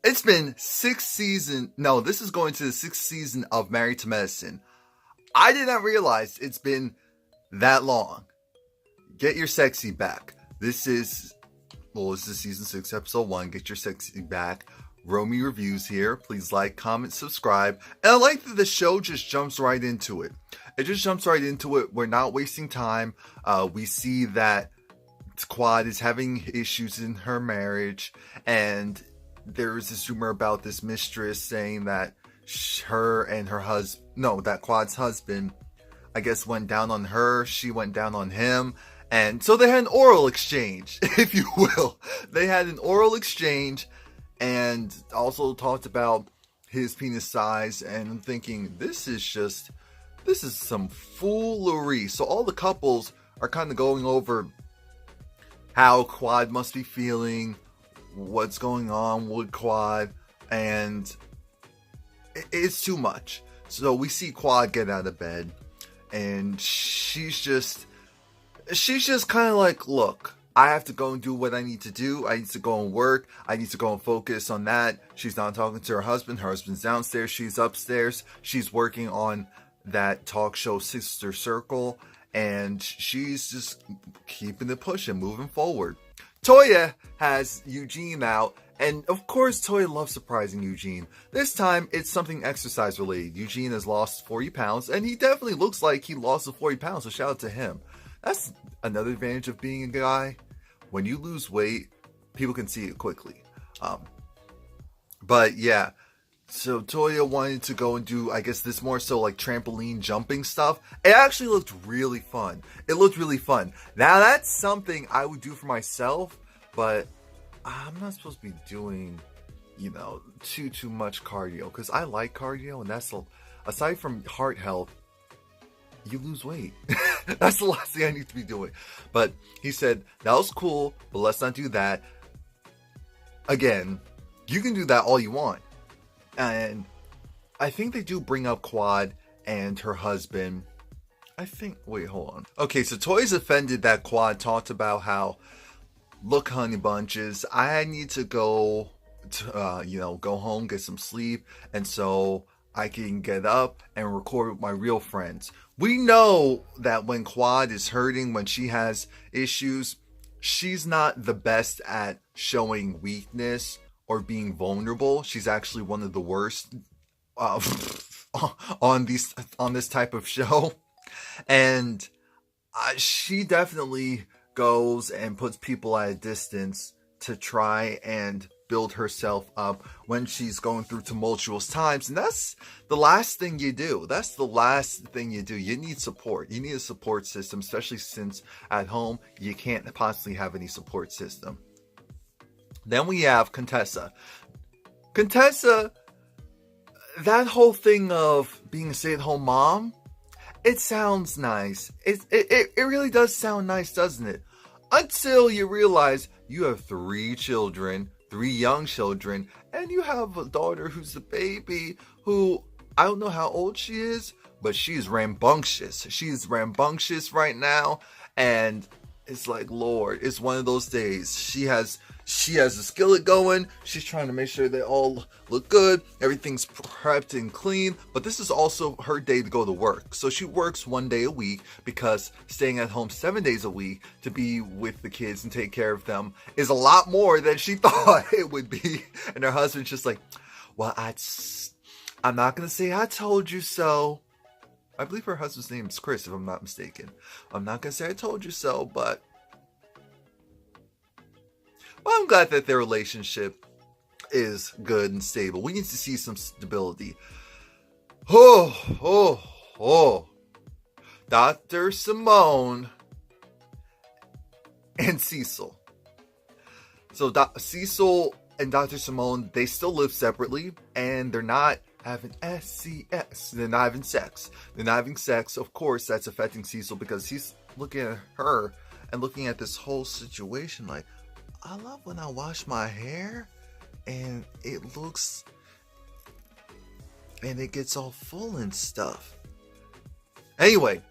It's been 6 seasons. No, this is going to the 6th season of Married to Medicine. I did not realize it's been that long. Get your sexy back. This is season 6, episode 1. Get your sexy back. Romie Reviews here. Please like, comment, subscribe. And I like that the show just jumps right into it. It just jumps right into it. We're not wasting time. We see that Quad is having issues in her marriage, and there's this rumor about this mistress saying that her and her that Quad's husband, I guess, went down on her. She went down on him. And so they had an oral exchange, if you will. They had an oral exchange and also talked about his penis size. And I'm thinking, this is some foolery. So all the couples are kind of going over how Quad must be feeling, what's going on with Quad, and it's too much. So we see Quad get out of bed, and she's just kind of like, look, I have to go and do what I need to do. I need to go and work. I need to go and focus on that. She's not talking to her husband. Her husband's downstairs. She's upstairs. She's working on that talk show Sister Circle, and she's just keeping it pushing, moving forward. Toya has Eugene out, and of course Toya loves surprising Eugene. This time it's something exercise related. Eugene has lost 40 pounds, and he definitely looks like he lost the 40 pounds, so shout out to him. That's another advantage of being a guy. When you lose weight, people can see it quickly. But yeah, so Toya wanted to go and do, I guess, this more so like trampoline jumping stuff. It actually looked really fun. Now that's something I would do for myself, but I'm not supposed to be doing, too much cardio, because I like cardio, and that's, aside from heart health, you lose weight. That's the last thing I need to be doing. But he said, that was cool, but let's not do that. Again, you can do that all you want. And I think they do bring up Quad and her husband. Wait, hold on. Okay, so Toya's offended that Quad talked about how, look, honey bunches, I need to go home, get some sleep, and so I can get up and record with my real friends. We know that when Quad is hurting, when she has issues, she's not the best at showing weakness or being vulnerable. She's actually one of the worst on this type of show. And she definitely goes and puts people at a distance to try and build herself up when she's going through tumultuous times. And that's the last thing you do. You need support. You need a support system, especially since at home you can't possibly have any support system. Then we have Contessa. That whole thing of being a stay-at-home mom, it sounds nice. It really does sound nice, doesn't it? Until you realize you have 3 young children, and you have a daughter who's a baby who, I don't know how old she is, but she's rambunctious. She's rambunctious right now, and it's like, Lord, it's one of those days. She has a skillet going. She's trying to make sure they all look good. Everything's prepped and clean. But this is also her day to go to work. So she works 1 day a week, because staying at home 7 days a week to be with the kids and take care of them is a lot more than she thought it would be. And her husband's just like, well, I'm not going to say I told you so. I believe her husband's name is Chris, if I'm not mistaken. I'm not going to say I told you so, but I'm glad that their relationship is good and stable. We need to see some stability. Dr. Simone and Cecil. So Cecil and Dr. Simone, they still live separately, and they're not having SCS. They're not having sex. Of course, that's affecting Cecil, because he's looking at her and looking at this whole situation like, I love when I wash my hair and it gets all full and stuff. Anyway,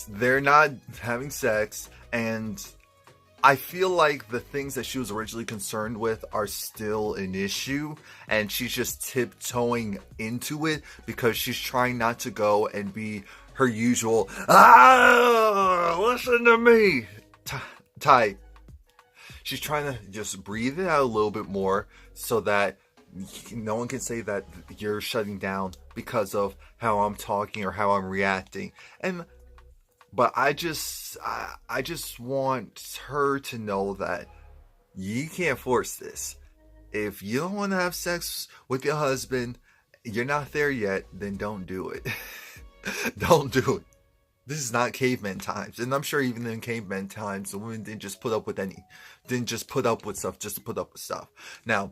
they're not having sex, and I feel like the things that she was originally concerned with are still an issue, and she's just tiptoeing into it because she's trying not to go and be her usual, listen to me type. She's trying to just breathe it out a little bit more so that no one can say that you're shutting down because of how I'm talking or how I'm reacting. But I just want her to know that you can't force this. If you don't want to have sex with your husband, you're not there yet, then don't do it. Don't do it. This is not caveman times. And I'm sure even in caveman times, the women didn't just put up with stuff just to put up with stuff. Now,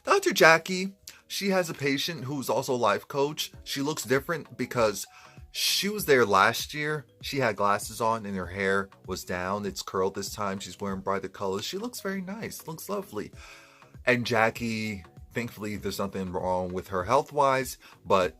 Dr. Jackie, she has a patient who's also a life coach. She looks different because she was there last year. She had glasses on and her hair was down. It's curled this time. She's wearing brighter colors. She looks very nice. Looks lovely. And Jackie, thankfully, there's nothing wrong with her health-wise, but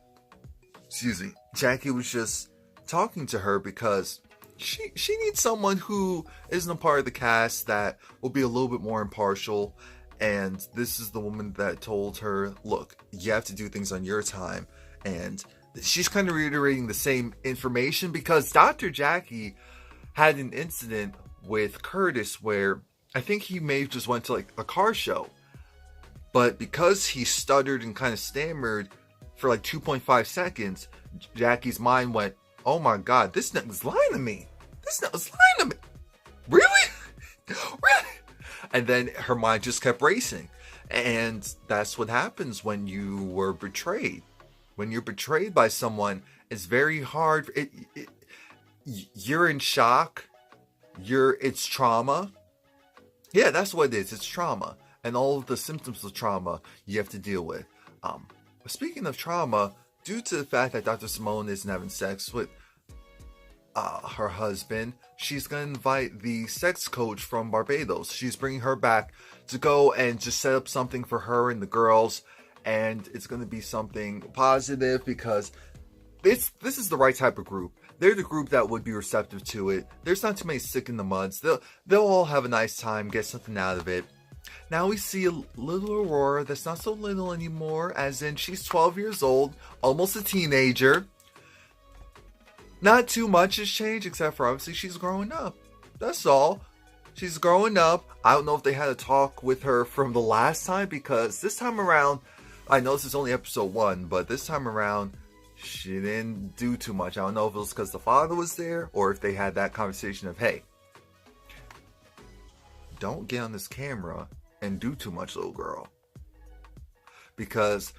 Jackie was just talking to her because she needs someone who isn't a part of the cast that will be a little bit more impartial. And this is the woman that told her, look, you have to do things on your time. And she's kind of reiterating the same information because Dr. Jackie had an incident with Curtis where I think he may have just went to like a car show. But because he stuttered and kind of stammered for like 2.5 seconds, Jackie's mind went, oh my God, this nigga's lying to me. This nigga's lying to me. Really? Really? And then her mind just kept racing. And that's what happens when you were betrayed. When you're betrayed by someone, it's very hard. You're in shock. It's trauma. Yeah, that's what it is. It's trauma. And all of the symptoms of trauma you have to deal with. Speaking of trauma, due to the fact that Dr. Simone isn't having sex with her husband, she's going to invite the sex coach from Barbados. She's bringing her back to go and just set up something for her and the girls. And it's going to be something positive because this is the right type of group. They're the group that would be receptive to it. There's not too many sick in the muds. They'll all have a nice time, get something out of it. Now we see a little Aurora that's not so little anymore, as in she's 12 years old, almost a teenager. Not too much has changed, except for obviously she's growing up. That's all. She's growing up. I don't know if they had a talk with her from the last time, because this time around, I know this is only episode 1, but this time around, she didn't do too much. I don't know if it was because the father was there, or if they had that conversation of, hey, don't get on this camera and do too much, little girl. Because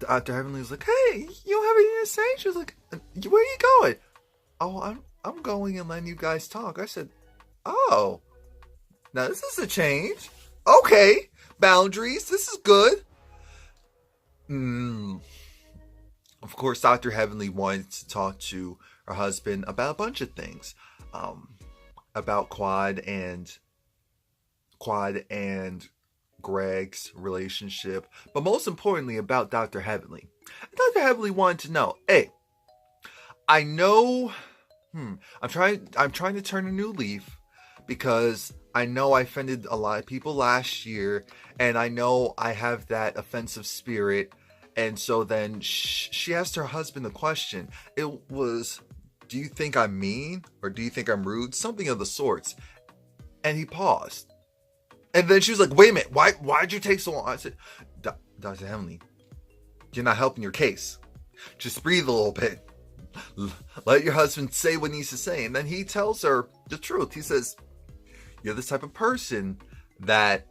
Dr. Heavenly was like, hey, you don't have anything to say? She was like, where are you going? Oh, I'm going and letting you guys talk. I said, oh, now this is a change. Okay, boundaries, this is good. Of course, Dr. Heavenly wanted to talk to her husband about a bunch of things. About Quad and Greg's relationship, but most importantly about Dr. Heavenly. Dr. Heavenly wanted to know, hey, I know I'm trying to turn a new leaf because I know I offended a lot of people last year, and I know I have that offensive spirit. And so then she asked her husband a question. It was, do you think I'm mean? Or do you think I'm rude? Something of the sorts. And he paused. And then she was like, wait a minute, why'd you take so long? I said, Dr. Heavenly, you're not helping your case. Just breathe a little bit. Let your husband say what he needs to say. And then he tells her the truth. He says, you're the type of person that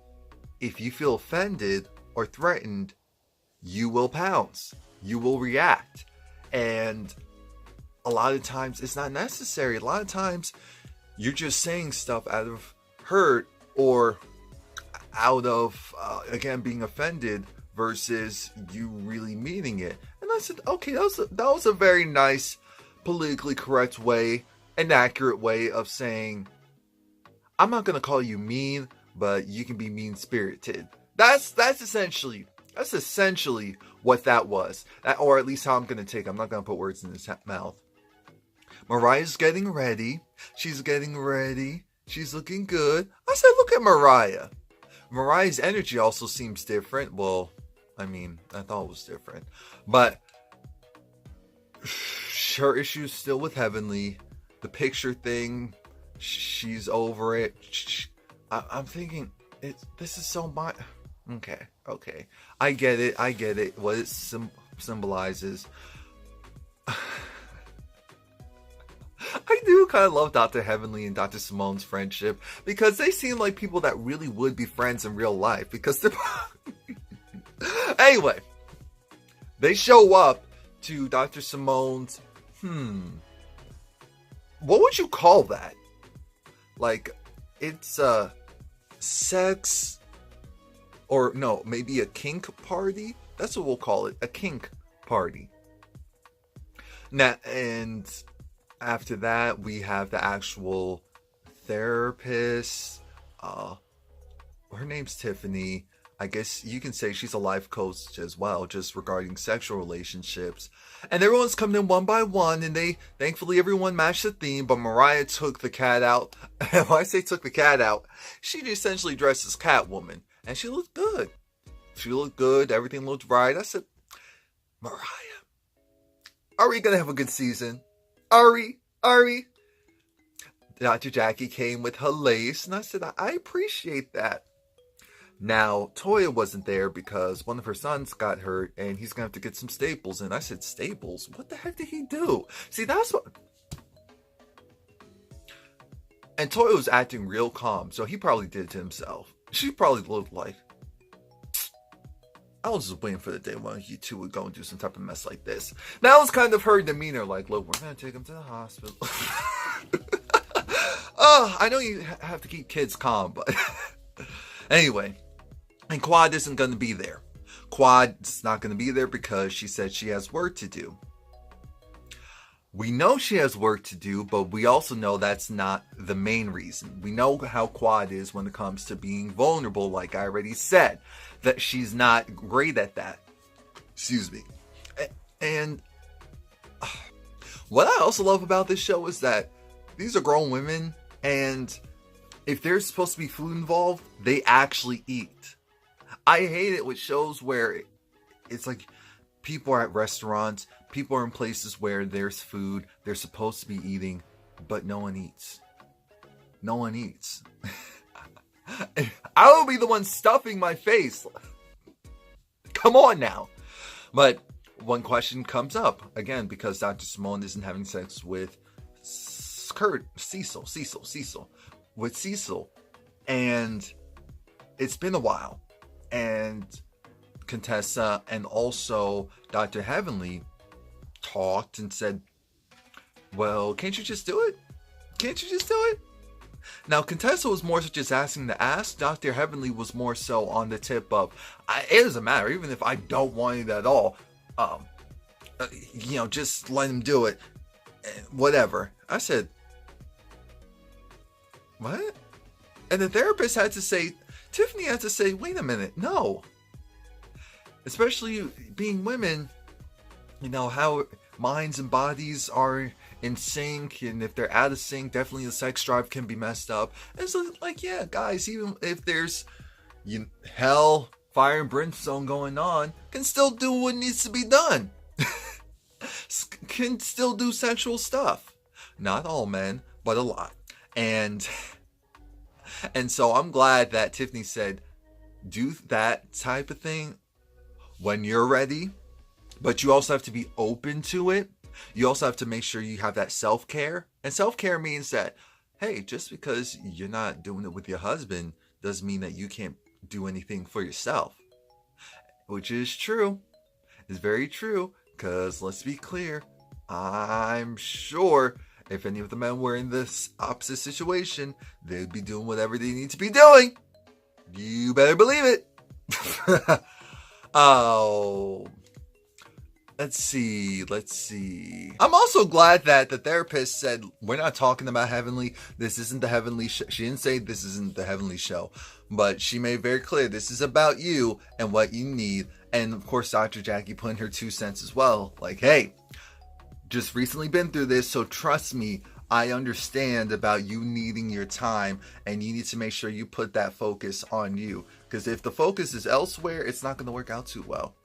if you feel offended or threatened, you will pounce. You will react. And a lot of times it's not necessary. A lot of times you're just saying stuff out of hurt or out of, again, being offended versus you really meaning it. And I said, okay, that was a very nice, politically correct way, an accurate way of saying, I'm not going to call you mean, but you can be mean-spirited. That's essentially what that was. Or at least how I'm going to take it. I'm not going to put words in his mouth. Mariah's getting ready. She's getting ready. She's looking good. I said, look at Mariah. Mariah's energy also seems different. Well, I mean, I thought it was different. But her issue's still with Heavenly. The picture thing, she's over it. I'm thinking, this is so much. Okay. I get it. What it symbolizes. I do kind of love Dr. Heavenly and Dr. Simone's friendship because they seem like people that really would be friends in real life because they're... Anyway, they show up to Dr. Simone's, what would you call that? Like, it's a sex, or no, maybe a kink party? That's what we'll call it, a kink party. Now, and after that, we have the actual therapist. Her name's Tiffany. I guess you can say she's a life coach as well, just regarding sexual relationships. And everyone's coming in one by one, and thankfully everyone matched the theme, but Mariah took the cat out. And when I say took the cat out, she essentially dressed as Catwoman, and she looked good. Everything looked right. I said, Mariah, are we gonna have a good season? Are we? Dr. Jackie came with her lace, and I said, I appreciate that. Now, Toya wasn't there because one of her sons got hurt and he's going to have to get some staples. And I said, staples? What the heck did he do? See, that's what... And Toya was acting real calm, so he probably did it to himself. She probably looked like... I was just waiting for the day when you two would go and do some type of mess like this. That was kind of her demeanor, like, look, we're going to take him to the hospital. Oh, I know you have to keep kids calm, but... Anyway... And Quad isn't going to be there. Quad's not going to be there because she said she has work to do. We know she has work to do, but we also know that's not the main reason. We know how Quad is when it comes to being vulnerable, like I already said. That she's not great at that. Excuse me. And what I also love about this show is that these are grown women, and if there's supposed to be food involved, they actually eat. I hate it with shows where it's like people are at restaurants, people are in places where there's food, they're supposed to be eating, but no one eats. No one eats. I will be the one stuffing my face. Come on now. But one question comes up, again, because Dr. Simone isn't having sex with Cecil. With Cecil. And it's been a while. And Contessa and also Dr. Heavenly talked and said, well, can't you just do it? Now, Contessa was more so just asking to ask. Dr. Heavenly was more so on the tip of, it doesn't matter, even if I don't want it at all, just let him do it. Whatever. I said, what? And the therapist had to say, Tiffany had to say, wait a minute, no. Especially being women, how minds and bodies are in sync, and if they're out of sync, definitely the sex drive can be messed up. And so, yeah, guys, even if there's hell, fire, and brimstone going on, can still do what needs to be done. Can still do sexual stuff. Not all men, but a lot. And so I'm glad that Tiffany said, do that type of thing when you're ready, but you also have to be open to it. You also have to make sure you have that self-care. And self-care means that, hey, just because you're not doing it with your husband doesn't mean that you can't do anything for yourself. Which is true. It's very true. Because let's be clear, I'm sure if any of the men were in this opposite situation, they'd be doing whatever they need to be doing. You better believe it. Oh, let's see. I'm also glad that the therapist said, we're not talking about Heavenly. This isn't the Heavenly show. She didn't say this isn't the Heavenly show, but she made very clear this is about you and what you need. And of course, Dr. Jackie put in her 2 cents as well. Like, hey, just recently been through this, so trust me, I understand about you needing your time, and you need to make sure you put that focus on you. Because if the focus is elsewhere, it's not going to work out too well.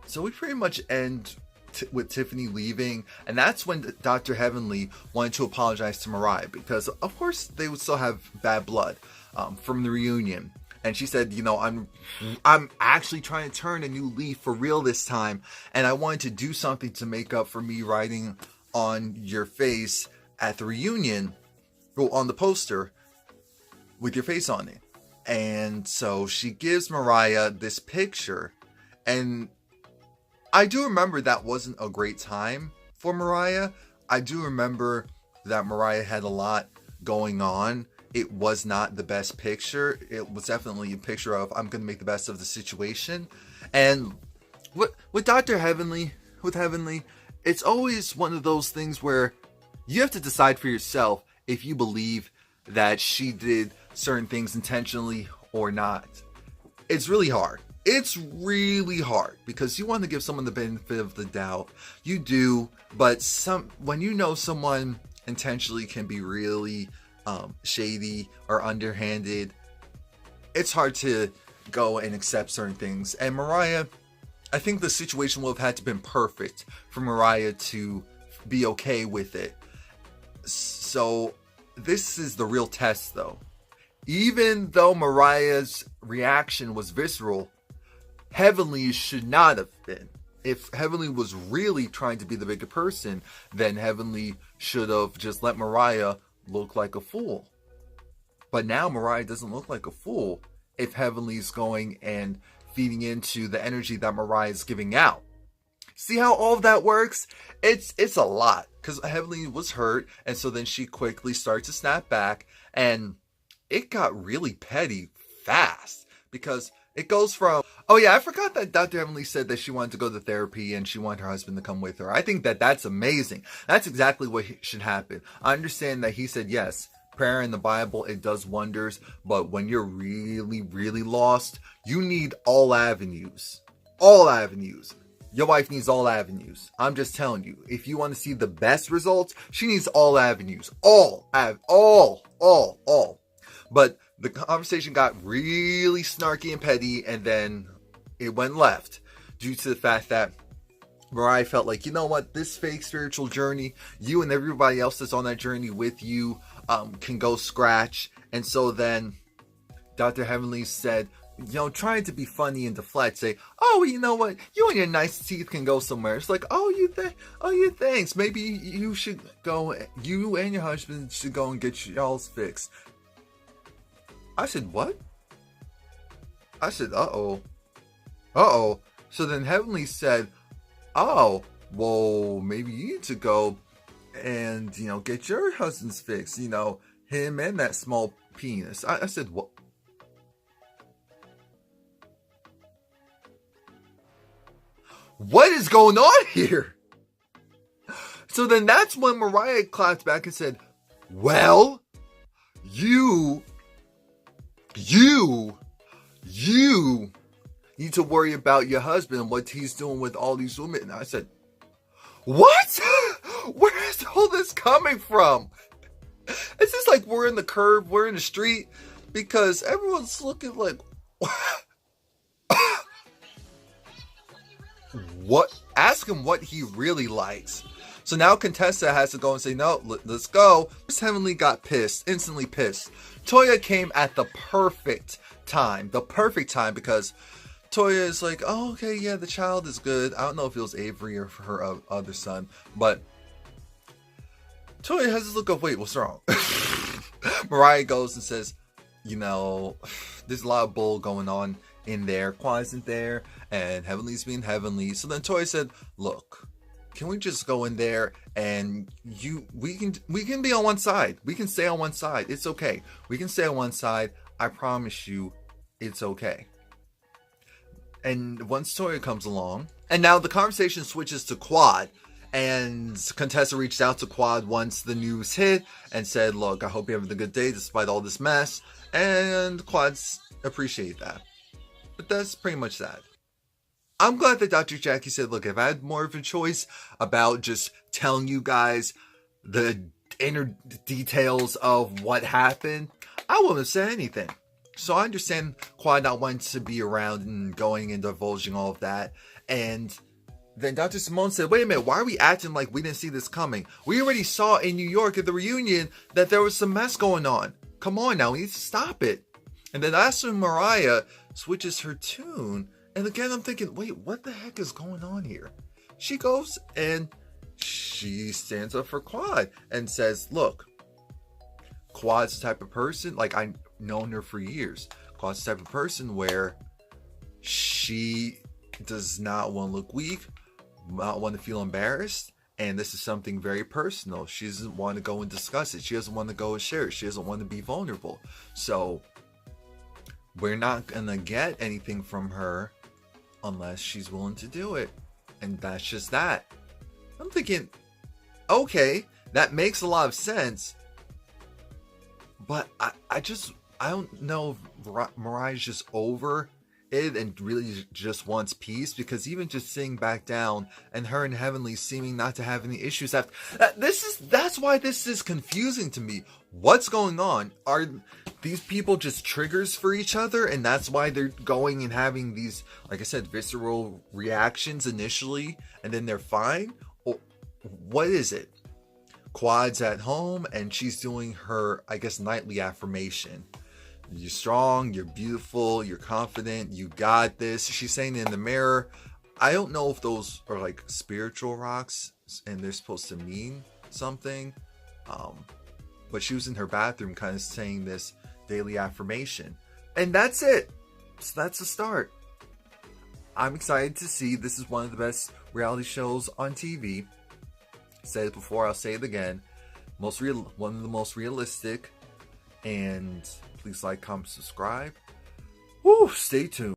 So we pretty much end with Tiffany leaving, and that's when Dr. Heavenly wanted to apologize to Mariah, because of course they would still have bad blood from the reunion. And she said, you know, I'm actually trying to turn a new leaf for real this time, and I wanted to do something to make up for me writing on your face at the reunion, well, on the poster with your face on it. And so she gives Mariah this picture, and I do remember that wasn't a great time for Mariah. I do remember that Mariah had a lot going on. It was not the best picture. It was definitely a picture of, I'm going to make the best of the situation. And with Dr. Heavenly, it's always one of those things where you have to decide for yourself if you believe that she did certain things intentionally or not. It's really hard. It's really hard because you want to give someone the benefit of the doubt. You do, but when you know someone intentionally can be really shady or underhanded, it's hard to go and accept certain things. And Mariah, I think the situation would have had to been perfect for Mariah to be okay with it. So this is the real test, though. Even though Mariah's reaction was visceral, Heavenly should not have been. If Heavenly was really trying to be the bigger person, then Heavenly should have just let Mariah look like a fool. But now Mariah doesn't look like a fool if Heavenly's going and feeding into the energy that Mariah is giving out. See how all of that works? It's a lot, because Heavenly was hurt, and so then she quickly starts to snap back, and it got really petty fast, because it goes from, oh yeah, I forgot that Dr. Heavenly said that she wanted to go to therapy and she wanted her husband to come with her. I think that that's amazing. That's exactly what should happen. I understand that he said, yes, prayer in the Bible, it does wonders, but when you're really, really lost, you need all avenues. All avenues. Your wife needs all avenues. I'm just telling you, if you want to see the best results, she needs all avenues. All. But the conversation got really snarky and petty, and then it went left due to the fact that Mariah felt like, you know what, this fake spiritual journey, you and everybody else that's on that journey with you can go scratch. And so then Dr. Heavenly said, you know, trying to be funny and deflect, say, oh, you know what, you and your nice teeth can go somewhere. It's like, you thanks. Maybe you should go, you and your husband should go and get y'all's fixed. I said, what? I said, uh-oh. So then Heavenly said, oh, well, maybe you need to go and, you know, get your husband's fixed. You know, him and that small penis. I said, what? What is going on here? So then that's when Mariah clapped back and said, well, you need to worry about your husband, what he's doing with all these women. And I said, what? Where is all this coming from? It's just like we're in the curb, we're in the street, because everyone's looking like, what? Ask him what he really likes. So now Contessa has to go and say, no, let's go. Miss Heavenly got pissed, instantly pissed. Toya came at the perfect time, because Toya is like, oh, okay, yeah, the child is good. I don't know if it was Avery or her other son, but Toya has this look of, wait, what's wrong? Mariah goes and says, you know, there's a lot of bull going on in there. Quan isn't there, and Heavenly's being Heavenly. So then Toya said, look, can we just go in there and we can be on one side. We can stay on one side. It's okay. We can stay on one side. I promise you, it's okay. And once Toya comes along, and now the conversation switches to Quad, and Contessa reached out to Quad once the news hit and said, look, I hope you're having a good day despite all this mess. And Quads appreciate that. But that's pretty much that. I'm glad that Dr. Jackie said, look, if I had more of a choice about just telling you guys the inner details of what happened, I wouldn't have said anything. So I understand Quad not wanting to be around and going and divulging all of that. And then Dr. Simone said, wait a minute, why are we acting like we didn't see this coming? We already saw in New York at the reunion that there was some mess going on. Come on now, we need to stop it. And then that's when Mariah switches her tune. And again, I'm thinking, wait, what the heck is going on here? She goes and she stands up for Quad and says, look, Quad's the type of person, like I've known her for years. Quad's the type of person where she does not want to look weak, not want to feel embarrassed. And this is something very personal. She doesn't want to go and discuss it. She doesn't want to go and share it. She doesn't want to be vulnerable. So we're not going to get anything from her unless she's willing to do it. And that's just that. I'm thinking, okay, that makes a lot of sense. But I don't know if Mariah's just over it and really just wants peace, because even just sitting back down and her and Heavenly seeming not to have any issues after that's why this is confusing to me. What's going on? Are these people just triggers for each other, and that's why they're going and having these, like I said, visceral reactions initially and then they're fine? Or what is it? Quad's at home and she's doing her, I guess, nightly affirmation. You're strong, you're beautiful, you're confident, you got this. She's saying it in the mirror. I don't know if those are like spiritual rocks and they're supposed to mean something. But she was in her bathroom kind of saying this daily affirmation. And that's it. So that's the start. I'm excited to see. This is one of the best reality shows on TV. I said it before, I'll say it again. One of the most realistic. And please like, comment, subscribe. Woo, stay tuned.